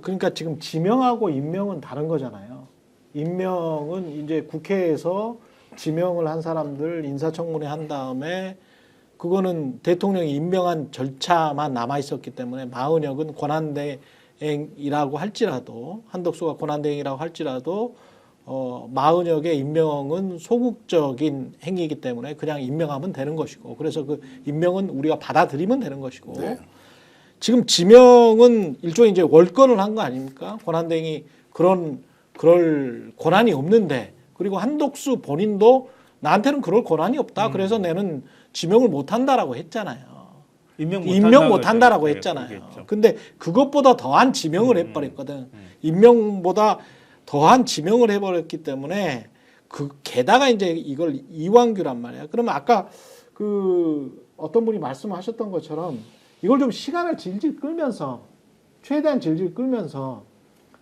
그러니까 지금 지명하고 임명은 다른 거잖아요. 임명은 이제 국회에서 지명을 한 사람들 인사청문회 한 다음에 그거는 대통령이 임명한 절차만 남아 있었기 때문에 마은혁은 권한대행이라고 할지라도 한덕수가 권한대행이라고 할지라도 마은혁의 임명은 소극적인 행위이기 때문에 그냥 임명하면 되는 것이고 그래서 그 임명은 우리가 받아들이면 되는 것이고 네. 지금 지명은 일종의 이제 월권을 한 거 아닙니까? 권한대행이 그럴 권한이 없는데 그리고 한덕수 본인도 나한테는 그럴 권한이 없다. 그래서 나는 지명을 못 한다라고 했잖아요. 임명 못 한다라고 했잖아요. 근데 그것보다 더한 지명을 해버렸거든. 임명보다 더한 지명을 해버렸기 때문에 게다가 이제 이걸 이완규란 말이야. 그러면 아까 그 어떤 분이 말씀하셨던 것처럼 이걸 좀 시간을 질질 끌면서 최대한 질질 끌면서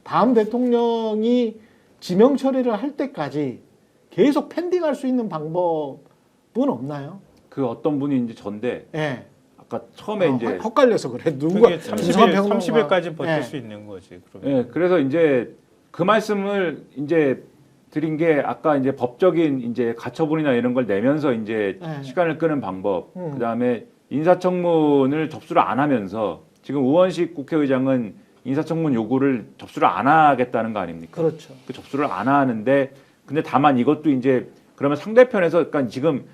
다음 대통령이 지명 처리를 할 때까지 계속 펜딩할 수 있는 방법은 없나요? 그 어떤 분이 이제 전데 예. 아까 처음에 이제 헛갈려서 그래. 누가 30일까지 버틸 예. 수 있는 거지. 그러면. 예, 그래서 이제 그 말씀을 이제 드린 게 아까 이제 법적인 이제 가처분이나 이런 걸 내면서 이제 네. 시간을 끄는 방법, 그다음에 인사청문을 접수를 안 하면서 지금 우원식 국회의장은 인사청문 요구를 접수를 안 하겠다는 거 아닙니까? 그렇죠. 그 접수를 안 하는데 근데 다만 이것도 이제 그러면 상대편에서 그러니까 지금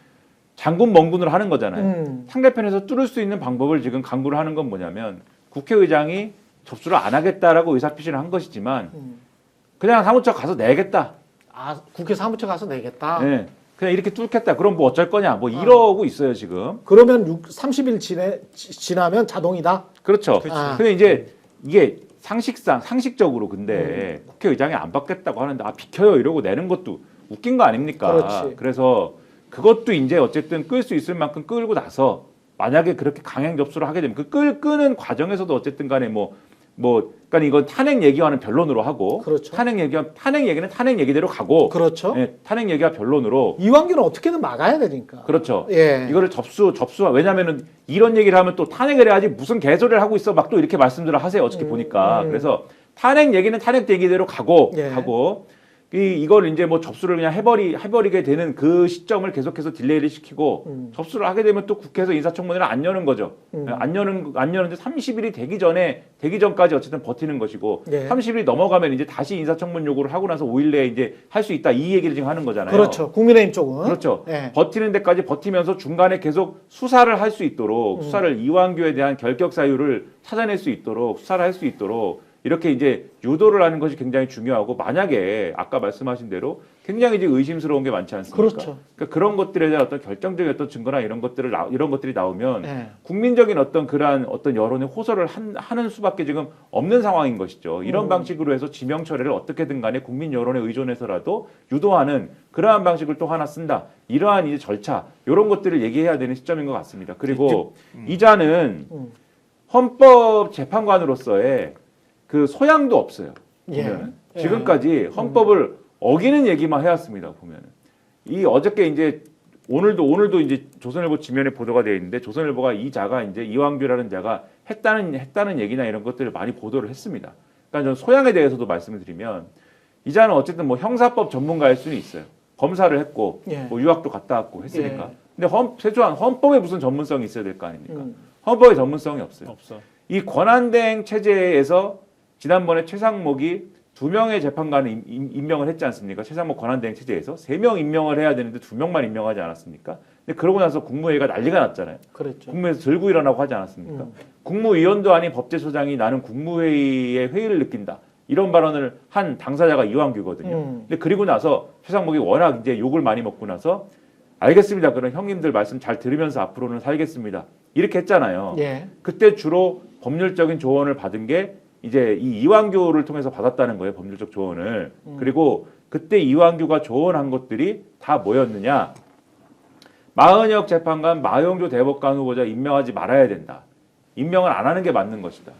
장군 멍군을 하는 거잖아요. 상대편에서 뚫을 수 있는 방법을 지금 강구를 하는 건 뭐냐면 국회의장이 접수를 안 하겠다라고 의사표시를 한 것이지만 그냥 사무처 가서 내겠다. 아, 국회 사무처 가서 내겠다. 네. 그냥 이렇게 뚫겠다. 그럼 뭐 어쩔 거냐. 뭐 이러고 있어요, 지금. 그러면 30일 지나면 자동이다. 그렇죠. 아. 근데 이제 이게 상식적으로 근데 국회의장이 안 받겠다고 하는데 비켜요 이러고 내는 것도 웃긴 거 아닙니까? 그렇지. 그래서 그것도 이제 어쨌든 끌 수 있을 만큼 끌고 나서 만약에 그렇게 강행 접수를 하게 되면 그 끄는 과정에서도 어쨌든 간에 그러니까 이건 탄핵 얘기와는 변론으로 하고 그렇죠. 탄핵 얘기는 탄핵 얘기대로 가고 그렇죠. 예, 탄핵 얘기와 변론으로 이완규는 어떻게든 막아야 되니까. 그렇죠. 예. 이거를 왜냐면은 이런 얘기를 하면 또 탄핵을 해야지 무슨 개소리를 하고 있어 막 또 이렇게 말씀들을 하세요. 어떻게 보니까. 그래서 탄핵 얘기는 탄핵 얘기대로 가고 예. 이걸 이제 뭐 접수를 그냥 해버리게 되는 그 시점을 계속해서 딜레이를 시키고 접수를 하게 되면 또 국회에서 인사청문회를 안 여는 거죠. 안 여는데 30일이 되기 전까지 어쨌든 버티는 것이고 예. 30일이 넘어가면 이제 다시 인사청문 요구를 하고 나서 5일 내에 이제 할 수 있다 이 얘기를 지금 하는 거잖아요. 그렇죠. 국민의힘 쪽은. 그렇죠. 예. 버티는 데까지 버티면서 중간에 계속 수사를 할 수 있도록 수사를 이완규에 대한 결격 사유를 찾아낼 수 있도록 수사를 할 수 있도록 이렇게 이제 유도를 하는 것이 굉장히 중요하고 만약에 아까 말씀하신 대로 굉장히 이제 의심스러운 게 많지 않습니까? 그렇죠. 그러니까 그런 것들에 대한 어떤 결정적인 어떤 증거나 이런 것들이 나오면 예. 국민적인 그러한 어떤 여론에 호소를 하는 수밖에 지금 없는 상황인 것이죠. 이런 방식으로 해서 지명 처리를 어떻게든 간에 국민 여론에 의존해서라도 유도하는 그러한 방식을 또 하나 쓴다. 이러한 이제 절차 이런 것들을 얘기해야 되는 시점인 것 같습니다. 그리고 이자는 헌법재판관으로서의 그 소양도 없어요. 보면은 예. 지금까지 헌법을 어기는 얘기만 해왔습니다. 보면은 이 어저께 이제 오늘도 이제 조선일보 지면에 보도가 되어 있는데 조선일보가 이 자가 이제 이완규라는 자가 했다는 얘기나 이런 것들을 많이 보도를 했습니다. 그러니까 전 소양에 대해서도 말씀을 드리면 이 자는 어쨌든 뭐 형사법 전문가일 수는 있어요. 검사를 했고 예. 뭐 유학도 갔다 왔고 했으니까. 예. 근데 최소한 헌법에 무슨 전문성이 있어야 될 거 아닙니까? 헌법에 전문성이 없어요. 없어. 이 권한대행 체제에서 지난번에 최상목이 2명의 재판관을 임명을 했지 않습니까? 최상목 권한대행 체제에서 3명 임명을 해야 되는데 2명만 임명하지 않았습니까? 근데 그러고 나서 국무회의가 난리가 났잖아요. 그렇죠. 국무회에서 들고 일어나고 하지 않았습니까? 국무위원도 아닌 법제처장이 나는 국무회의의 회의를 느낀다. 이런 발언을 한 당사자가 이완규거든요. 근데 그리고 나서 최상목이 워낙 이제 욕을 많이 먹고 나서 알겠습니다. 그럼 형님들 말씀 잘 들으면서 앞으로는 살겠습니다. 이렇게 했잖아요. 예. 그때 주로 법률적인 조언을 받은 게 이제 이 이완규를 통해서 받았다는 거예요. 법률적 조언을. 그리고 그때 이완규가 조언한 것들이 다 뭐였느냐. 마은혁 재판관, 마용조 대법관 후보자 임명하지 말아야 된다. 임명을 안 하는 게 맞는 것이다.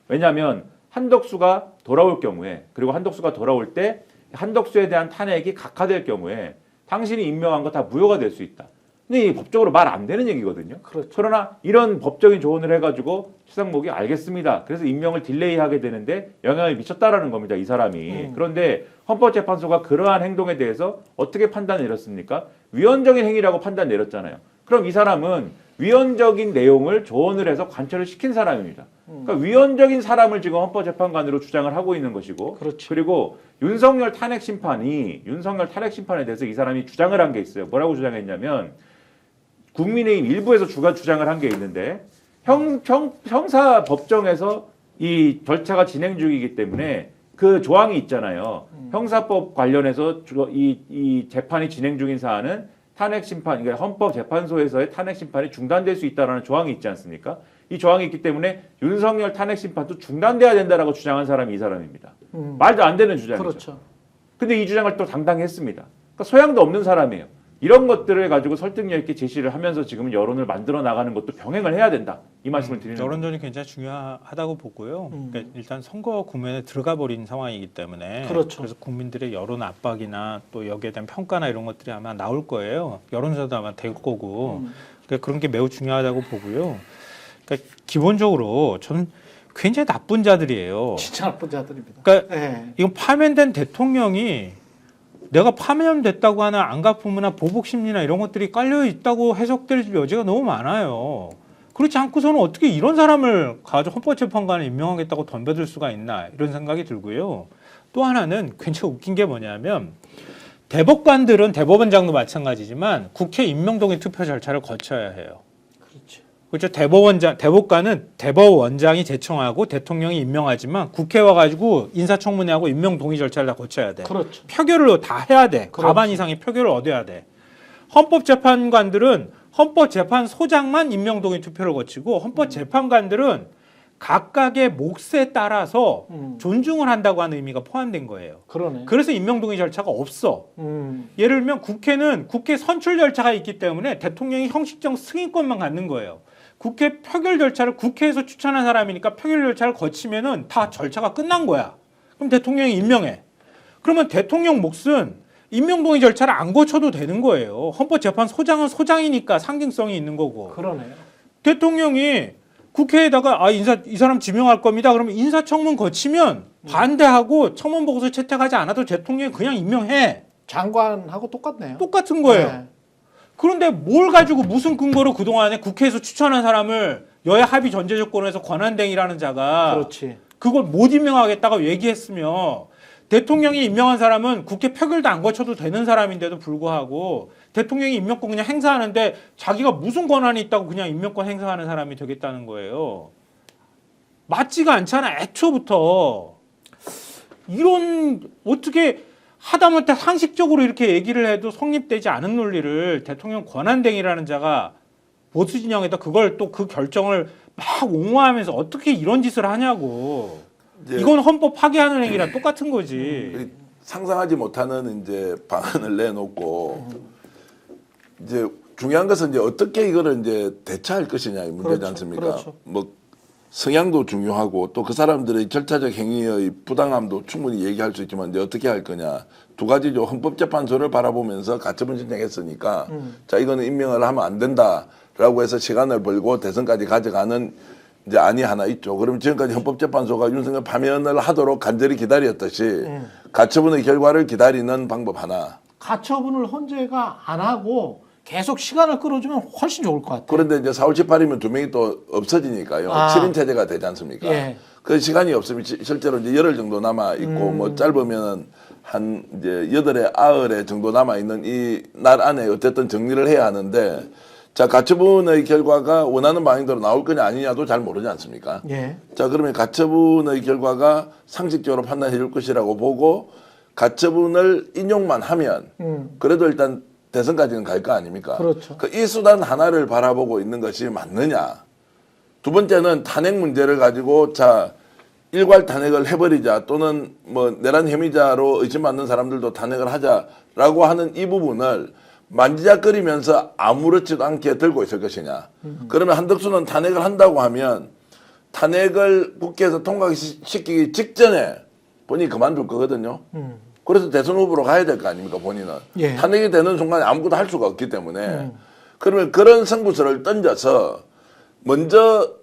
왜냐하면 한덕수가 돌아올 경우에 그리고 한덕수가 돌아올 때 한덕수에 대한 탄핵이 각하될 경우에 당신이 임명한 거 다 무효가 될 수 있다. 근데 이 법적으로 말 안 되는 얘기거든요. 그렇죠. 그러나 이런 법적인 조언을 해가지고 최상목이 알겠습니다. 그래서 임명을 딜레이하게 되는데 영향을 미쳤다라는 겁니다. 이 사람이. 그런데 헌법재판소가 그러한 행동에 대해서 어떻게 판단 내렸습니까? 위헌적인 행위라고 판단 내렸잖아요. 그럼 이 사람은 위헌적인 내용을 조언을 해서 관철을 시킨 사람입니다. 그러니까 위헌적인 사람을 지금 헌법재판관으로 주장을 하고 있는 것이고, 그렇지. 그리고 윤석열 탄핵 심판에 대해서 이 사람이 주장을 한 게 있어요. 뭐라고 주장했냐면 국민의힘 일부에서 주장을 한 게 있는데 형사 법정에서 이 절차가 진행 중이기 때문에 그 조항이 있잖아요. 형사법 관련해서 이 재판이 진행 중인 사안은 탄핵 심판, 그러니까 헌법재판소에서의 탄핵 심판이 중단될 수 있다라는 조항이 있지 않습니까? 이 조항이 있기 때문에 윤석열 탄핵 심판도 중단돼야 된다라고 주장한 사람이 이 사람입니다. 말도 안 되는 주장이죠. 그렇죠. 근데 이 주장을 또 당당히 했습니다. 그러니까 소양도 없는 사람이에요. 이런 것들을 가지고 설득력 있게 제시를 하면서 지금 여론을 만들어 나가는 것도 병행을 해야 된다. 이 말씀을 드리는 거예요. 여론전이 굉장히 중요하다고 보고요. 그러니까 일단 선거 국면에 들어가 버린 상황이기 때문에 그렇죠. 그래서 국민들의 여론 압박이나 또 여기에 대한 평가나 이런 것들이 아마 나올 거예요. 여론조사도 아마 될 거고 그러니까 그런 게 매우 중요하다고 보고요. 그러니까 기본적으로 저는 굉장히 나쁜 자들이에요. 진짜 나쁜 자들입니다. 그러니까 네. 이건 파면된 대통령이 내가 파면됐다고 하는 안가품이나 보복 심리나 이런 것들이 깔려 있다고 해석될 여지가 너무 많아요. 그렇지 않고서는 어떻게 이런 사람을 가지고 헌법재판관을 임명하겠다고 덤벼들 수가 있나 이런 생각이 들고요. 또 하나는 굉장히 웃긴 게 뭐냐면 대법관들은 대법원장도 마찬가지지만 국회 임명동의 투표 절차를 거쳐야 해요. 그렇지. 그렇죠. 대법관은 대법원장이 제청하고 대통령이 임명하지만 국회 와가지고 인사청문회하고 임명 동의 절차를 다 거쳐야 돼. 그렇죠. 표결을 다 해야 돼. 그렇죠. 과반 이상의 표결을 얻어야 돼. 헌법재판관들은 헌법재판소장만 임명 동의 투표를 거치고 헌법재판관들은 각각의 몫에 따라서 존중을 한다고 하는 의미가 포함된 거예요. 그러네. 그래서 임명 동의 절차가 없어. 예를 들면 국회는 국회 선출 절차가 있기 때문에 대통령이 형식적 승인권만 갖는 거예요. 국회 표결 절차를 국회에서 추천한 사람이니까 표결 절차를 거치면은 다 절차가 끝난 거야. 그럼 대통령이 임명해. 그러면 대통령 몫은 임명동의 절차를 안 거쳐도 되는 거예요. 헌법재판소장은 소장이니까 상징성이 있는 거고. 그러네요. 대통령이 국회에다가 이 사람 지명할 겁니다. 그러면 인사청문 거치면 반대하고 청문 보고서 채택하지 않아도 대통령이 그냥 임명해. 장관하고 똑같네요. 똑같은 거예요. 네. 그런데 뭘 가지고 무슨 근거로 그동안에 국회에서 추천한 사람을 여야 합의 전제 조건에서 권한대행이라는 자가 그렇지. 그걸 못 임명하겠다고 얘기했으며 대통령이 임명한 사람은 국회 표결도 안 거쳐도 되는 사람인데도 불구하고 대통령이 임명권 그냥 행사하는데 자기가 무슨 권한이 있다고 그냥 임명권 행사하는 사람이 되겠다는 거예요. 맞지가 않잖아. 애초부터. 이런 어떻게 하다못해 상식적으로 이렇게 얘기를 해도 성립되지 않은 논리를 대통령 권한대행이라는 자가 보수 진영에다 그걸 또 그 결정을 막 옹호하면서 어떻게 이런 짓을 하냐고. 이건 헌법 파괴하는 행위랑 똑같은 거지. 상상하지 못하는 이제 방안을 내놓고 이제 중요한 것은 이제 어떻게 이거를 이제 대처할 것이냐의 문제지 그렇죠. 않습니까? 그렇죠. 뭐 성향도 중요하고 또 그 사람들의 절차적 행위의 부당함도 충분히 얘기할 수 있지만 이제 어떻게 할 거냐. 두 가지죠. 헌법재판소를 바라보면서 가처분 신청했으니까 자 이거는 임명을 하면 안 된다라고 해서 시간을 벌고 대선까지 가져가는 이제 안이 하나 있죠. 그럼 지금까지 헌법재판소가 윤석열 파면을 하도록 간절히 기다렸듯이 가처분의 결과를 기다리는 방법 하나. 가처분을 헌재가 안 하고 계속 시간을 끌어주면 훨씬 좋을 것 같아요. 그런데 이제 4월 18일이면 두 명이 또 없어지니까요. 7인 체제가 되지 않습니까? 예. 그 시간이 없으면 실제로 이제 열흘 정도 남아 있고 뭐 짧으면 한 이제 8회, 9회 정도 남아 있는 이 날 안에 어쨌든 정리를 해야 하는데 자, 가처분의 결과가 원하는 방향대로 나올 거냐 아니냐도 잘 모르지 않습니까? 예. 자, 그러면 가처분의 결과가 상식적으로 판단해 줄 것이라고 보고 가처분을 인용만 하면 그래도 일단 대선까지는 갈 거 아닙니까? 그렇죠. 이 수단 하나를 바라보고 있는 것이 맞느냐. 두 번째는 탄핵 문제를 가지고 자, 일괄 탄핵을 해버리자 또는 뭐 내란 혐의자로 의심받는 사람들도 탄핵을 하자라고 하는 이 부분을 만지작거리면서 아무렇지도 않게 들고 있을 것이냐. 그러면 한덕수는 탄핵을 한다고 하면 탄핵을 국회에서 통과시키기 직전에 본인이 그만둘 거거든요. 그래서 대선 후보로 가야 될 거 아닙니까 본인은. 예. 탄핵이 되는 순간에 아무것도 할 수가 없기 때문에 그러면 그런 승부수를 던져서 먼저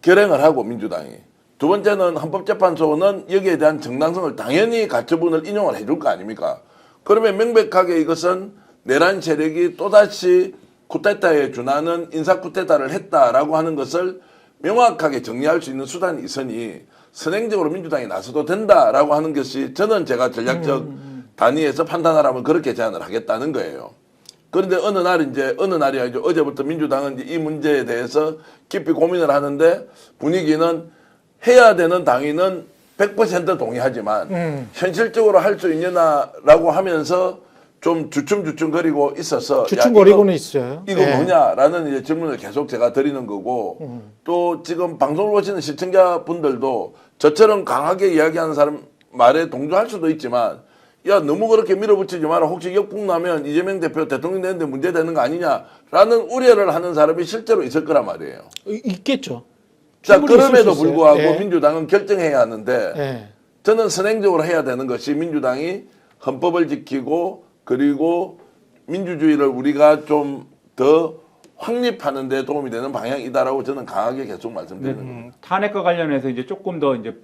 결행을 하고 민주당이 두 번째는 헌법재판소는 여기에 대한 정당성을 당연히 가처분을 인용을 해줄 거 아닙니까? 그러면 명백하게 이것은 내란 세력이 또다시 쿠데타에 준하는 인사 쿠데타를 했다라고 하는 것을 명확하게 정리할 수 있는 수단이 있으니 선행적으로 민주당이 나서도 된다라고 하는 것이 저는 제가 전략적 단위에서 판단하라면 그렇게 제안을 하겠다는 거예요. 그런데 어느 날이 아니죠. 어제부터 민주당은 이제 이 문제에 대해서 깊이 고민을 하는데 분위기는 해야 되는 당위는 100% 동의하지만 현실적으로 할 수 있느냐라고 하면서 좀 주춤주춤거리고 있어서 주춤거리고는 있어요. 이거 예. 뭐냐라는 이제 질문을 계속 제가 드리는 거고 또 지금 방송을 보시는 시청자분들도 저처럼 강하게 이야기하는 사람 말에 동조할 수도 있지만 야 너무 그렇게 밀어붙이지 마라. 혹시 역풍 나면 이재명 대표 대통령 되는데 문제되는 거 아니냐라는 우려를 하는 사람이 실제로 있을 거란 말이에요. 있겠죠. 자 충분히 있을 그럼에도 수 있어요. 불구하고 예. 민주당은 결정해야 하는데 예. 저는 선행적으로 해야 되는 것이 민주당이 헌법을 지키고 그리고 민주주의를 우리가 좀 더 확립하는 데 도움이 되는 방향이다라고 저는 강하게 계속 말씀드리는 겁니다. 탄핵과 관련해서 이제 조금 더 이제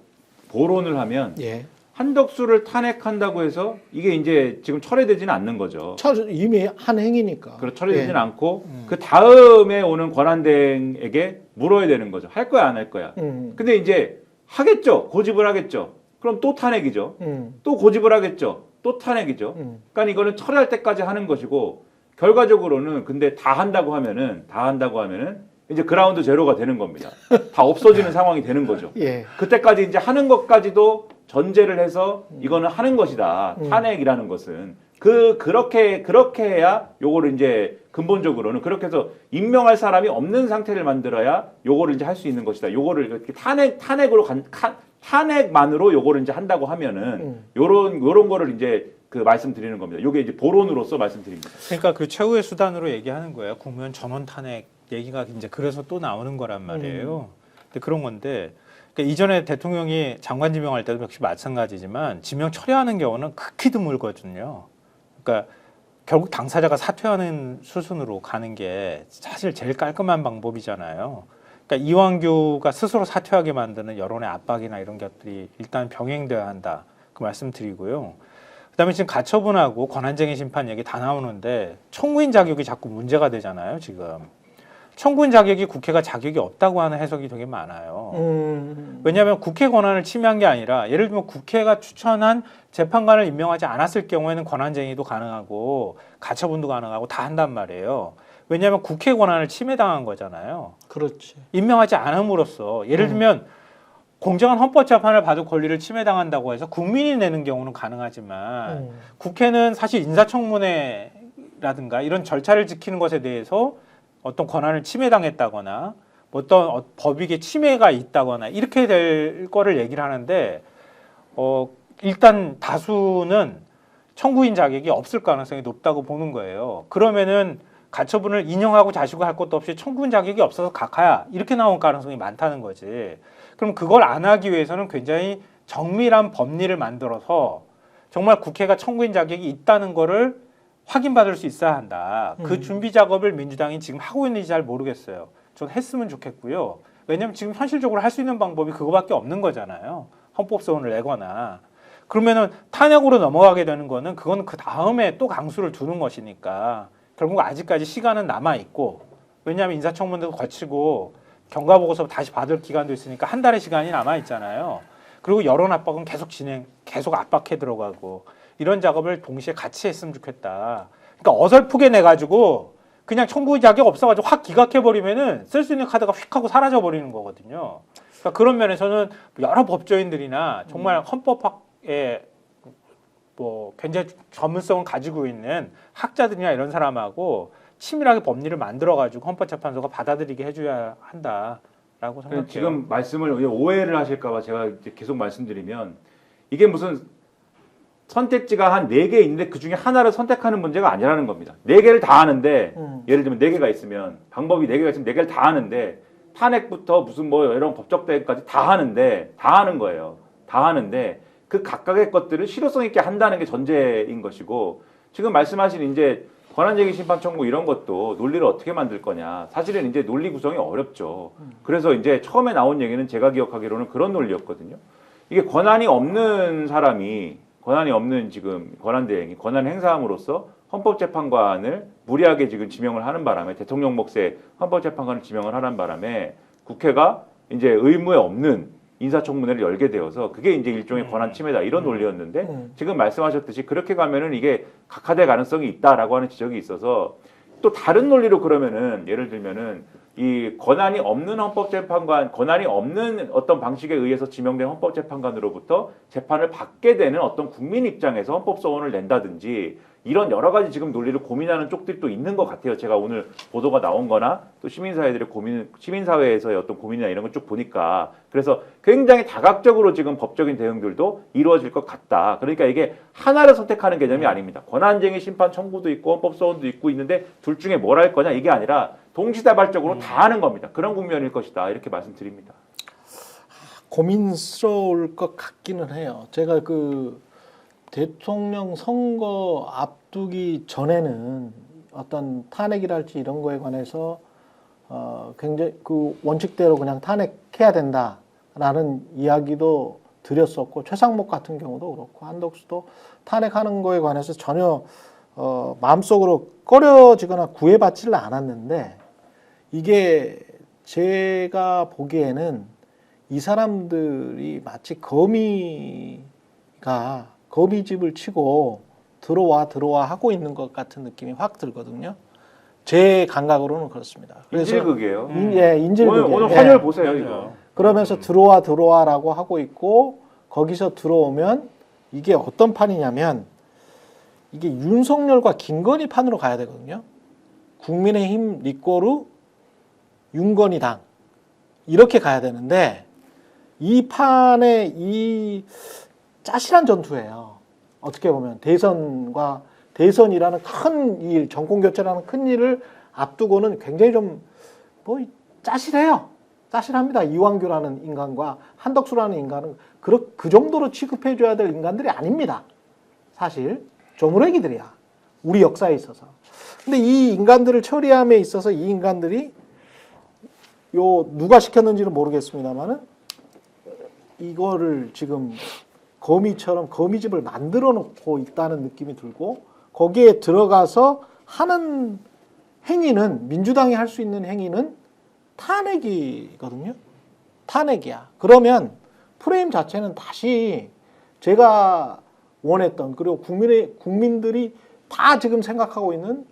보론을 하면 예. 한덕수를 탄핵한다고 해서 이게 이제 지금 철회되지는 않는 거죠. 이미 한 행위니까. 그렇죠. 철회되지는 예. 않고 그 다음에 오는 권한대행에게 물어야 되는 거죠. 할 거야 안 할 거야. 근데 이제 하겠죠. 고집을 하겠죠. 그럼 또 탄핵이죠. 또 고집을 하겠죠. 또 탄핵이죠. 그러니까 이거는 철회할 때까지 하는 것이고 결과적으로는 근데 다 한다고 하면은 이제 그라운드 제로가 되는 겁니다. 다 없어지는 상황이 되는 거죠. 예. 그때까지 이제 하는 것까지도 전제를 해서 이거는 하는 것이다. 탄핵이라는 것은 그렇게 해야 요거를 이제 근본적으로는 그렇게 해서 임명할 사람이 없는 상태를 만들어야 요거를 이제 할 수 있는 것이다. 요거를 이렇게 탄핵만으로 요거를 이제 한다고 하면은 요런 거를 이제 그 말씀드리는 겁니다. 요게 이제 보론으로서 말씀드립니다. 그러니까 그 최후의 수단으로 얘기하는 거예요. 국무원 전원 탄핵 얘기가 이제 그래서 또 나오는 거란 말이에요. 근데 그런 건데 그러니까 이전에 대통령이 장관 지명할 때도 역시 마찬가지지만 지명 처리하는 경우는 극히 드물거든요. 그러니까 결국 당사자가 사퇴하는 수순으로 가는 게 사실 제일 깔끔한 방법이잖아요. 그러니까 이완규가 스스로 사퇴하게 만드는 여론의 압박이나 이런 것들이 일단 병행돼야 한다. 그 말씀드리고요. 그다음에 지금 가처분하고 권한쟁의 심판 얘기 다 나오는데 청구인 자격이 자꾸 문제가 되잖아요. 지금 청구인 자격이 국회가 자격이 없다고 하는 해석이 되게 많아요. 왜냐하면 국회 권한을 침해한 게 아니라 예를 들면 국회가 추천한 재판관을 임명하지 않았을 경우에는 권한쟁의도 가능하고 가처분도 가능하고 다 한단 말이에요. 왜냐하면 국회 권한을 침해당한 거잖아요. 그렇지. 임명하지 않음으로써 예를 들면 공정한 헌법재판을 받을 권리를 침해당한다고 해서 국민이 내는 경우는 가능하지만 국회는 사실 인사청문회라든가 이런 절차를 지키는 것에 대해서 어떤 권한을 침해당했다거나 어떤 법익의 침해가 있다거나 이렇게 될 거를 얘기를 하는데 일단 다수는 청구인 자격이 없을 가능성이 높다고 보는 거예요. 그러면은 가처분을 인용하고 자시고 할 것도 없이 청구인 자격이 없어서 각하야 이렇게 나올 가능성이 많다는 거지. 그럼 그걸 안 하기 위해서는 굉장히 정밀한 법리를 만들어서 정말 국회가 청구인 자격이 있다는 거를 확인받을 수 있어야 한다. 그 준비 작업을 민주당이 지금 하고 있는지 잘 모르겠어요. 전 했으면 좋겠고요. 왜냐하면 지금 현실적으로 할 수 있는 방법이 그거밖에 없는 거잖아요. 헌법소원을 내거나. 그러면은 탄핵으로 넘어가게 되는 거는 그거는 그 다음에 또 강수를 두는 것이니까 결국 아직까지 시간은 남아 있고 왜냐하면 인사청문회도 거치고 경과보고서 다시 받을 기간도 있으니까 한 달의 시간이 남아 있잖아요. 그리고 여론 압박은 계속 압박해 들어가고 이런 작업을 동시에 같이 했으면 좋겠다. 그러니까 어설프게 내 가지고 그냥 청구 자격 없어가지고 확 기각해 버리면은 쓸 수 있는 카드가 휙 하고 사라져 버리는 거거든요. 그러니까 그런 면에서는 여러 법조인들이나 정말 헌법학에 뭐 굉장히 전문성을 가지고 있는 학자들이나 이런 사람하고 치밀하게 법리를 만들어가지고 헌법재판소가 받아들이게 해줘야 한다라고 생각해요. 지금 말씀을 오해를 하실까봐 제가 이제 계속 말씀드리면 이게 무슨 선택지가 한 4개 있는데 그 중에 하나를 선택하는 문제가 아니라는 겁니다. 4개를 다 하는데 예를 들면 4개가 있으면 방법이 4개가 있으면 4개를 다 하는데 탄핵부터 무슨 뭐 이런 법적 대응까지 다 하는데 다 하는 거예요. 다 하는데 그 각각의 것들을 실효성 있게 한다는 게 전제인 것이고 지금 말씀하신 이제 권한쟁의 심판 청구 이런 것도 논리를 어떻게 만들 거냐. 사실은 이제 논리 구성이 어렵죠. 그래서 이제 처음에 나온 얘기는 제가 기억하기로는 그런 논리였거든요. 이게 권한이 없는 사람이 권한이 없는 지금 권한대행이 권한 행사함으로써 헌법재판관을 무리하게 지금 지명을 하는 바람에 대통령 몫의 헌법재판관을 지명을 하는 바람에 국회가 이제 의무에 없는 인사청문회를 열게 되어서 그게 이제 일종의 권한 침해다 이런 논리였는데 지금 말씀하셨듯이 그렇게 가면은 이게 각하될 가능성이 있다라고 하는 지적이 있어서 또 다른 논리로 그러면은 예를 들면은 이 권한이 없는 헌법재판관, 권한이 없는 어떤 방식에 의해서 지명된 헌법재판관으로부터 재판을 받게 되는 어떤 국민 입장에서 헌법소원을 낸다든지 이런 여러 가지 지금 논리를 고민하는 쪽들이 또 있는 것 같아요. 제가 오늘 보도가 나온 거나 또 시민사회들의 고민, 시민사회에서의 어떤 고민이나 이런 걸 쭉 보니까 그래서 굉장히 다각적으로 지금 법적인 대응들도 이루어질 것 같다. 그러니까 이게 하나를 선택하는 개념이 아닙니다. 권한쟁의 심판 청구도 있고 헌법소원도 있고 있는데 둘 중에 뭘 할 거냐 이게 아니라 동시다발적으로 다 하는 겁니다. 그런 국면일 것이다. 이렇게 말씀드립니다. 고민스러울 것 같기는 해요. 제가 그 대통령 선거 앞두기 전에는 어떤 탄핵이랄지 이런 거에 관해서 굉장히 그 원칙대로 그냥 탄핵해야 된다라는 이야기도 드렸었고 최상목 같은 경우도 그렇고 한덕수도 탄핵하는 거에 관해서 전혀 마음속으로 꺼려지거나 구애받지를 않았는데 이게 제가 보기에는 이 사람들이 마치 거미집을 치고 들어와 하고 있는 것 같은 느낌이 확 들거든요. 제 감각으로는 그렇습니다. 그래서 인질극이에요. 예, 인질극이에요. 오늘 환율 보세요 이거. 그러면서 들어와라고 하고 있고 거기서 들어오면 이게 어떤 판이냐면 이게 윤석열과 김건희 판으로 가야 되거든요. 국민의힘 리꼬르 윤건희 당 이렇게 가야 되는데 이 판에 이 짜실한 전투예요. 어떻게 보면 대선이라는 큰 일, 정권 교체라는 큰 일을 앞두고는 굉장히 좀 뭐 짜실해요. 짜실합니다. 이완규라는 인간과 한덕수라는 인간은 그 정도로 취급해줘야 될 인간들이 아닙니다. 사실 조물애기들이야. 우리 역사에 있어서. 근데 이 인간들을 처리함에 있어서 이 인간들이 누가 시켰는지는 모르겠습니다만은 이거를 지금 거미처럼 거미집을 만들어 놓고 있다는 느낌이 들고 거기에 들어가서 하는 행위는 민주당이 할 수 있는 행위는 탄핵이거든요. 탄핵이야. 그러면 프레임 자체는 다시 제가 원했던 그리고 국민들이 다 지금 생각하고 있는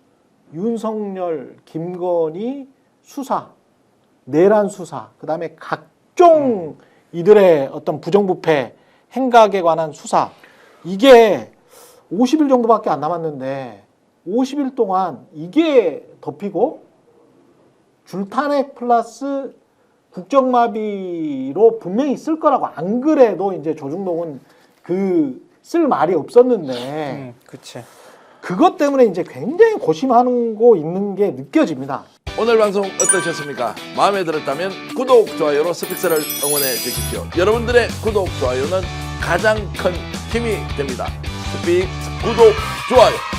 윤석열, 김건희 수사, 내란 수사, 그 다음에 각종 이들의 어떤 부정부패 행각에 관한 수사 이게 50일 정도밖에 안 남았는데 50일 동안 이게 덮이고 줄탄핵 플러스 국정마비로 분명히 쓸 거라고 안 그래도 이제 조중동은 쓸 말이 없었는데 그치. 그것 때문에 이제 굉장히 고심하고 있는 게 느껴집니다. 오늘 방송 어떠셨습니까? 마음에 들었다면 구독, 좋아요로 스픽스를 응원해 주십시오. 여러분들의 구독, 좋아요는 가장 큰 힘이 됩니다. 스픽스 구독, 좋아요.